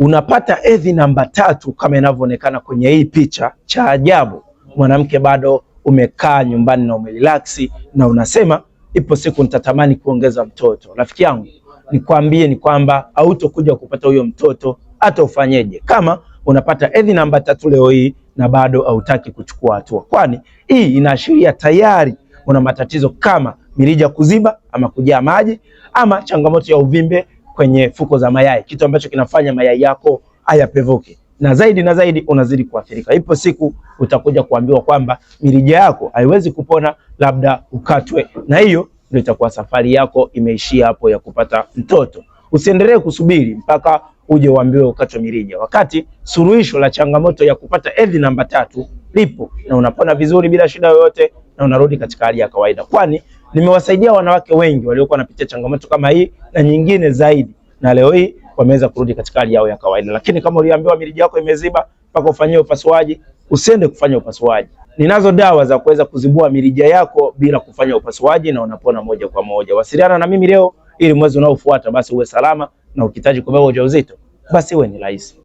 unapata hedhi namba 3 kama inavyoonekana kwenye hii picha. Cha ajabu, mwanamke bado umekaa nyumbani na umerelax na unasema ipo siku nitatamani kuongeza mtoto. Rafiki yangu, nikwambie ni kwamba hautokuja kupata huyo mtoto hata ufanyeje, kama unapata hedhi namba 3 leo hii na bado hautaki kuchukua hatua, kwani hii inaashiria tayari una matatizo kama mirija kuziba ama kujaa maji ama changamoto ya uvimbe kwenye fuko za mayai, kitu ambacho kinafanya mayai yako hayapevuke na zaidi unazidi kuathirika. Ipo siku utakuja kuambiwa kwamba mirija yako haiwezi kupona, labda ukatwe, na hiyo ndio itakuwa safari yako imeishia hapo ya kupata mtoto. Usiendelee kusubiri mpaka uje uambiwe ukatwe mirija, wakati suluhisho la changamoto ya kupata hedhi namba 3 lipo na unapona vizuri bila shida yoyote na unarudi katika hali ya kawaida. Kwani nimewasaidia wanawake wengi waliokuwa wanapitia changamoto kama hii na nyingine zaidi, na leo hii wameweza kurudi katika hali yao ya kawaida. Lakini kama uliambiwa mirija yako imeziba mpaka ufanyie upasuaji, usiende kufanya upasuaji. Ninazo dawa za kuweza kuzibua mirija yako bila kufanya upasuaji na unapona moja kwa moja. Wasiliana na mimi leo ili mwezi unaofuata basi uwe salama, na ukihitaji kubeba ujauzito basi uwe ni rahisi.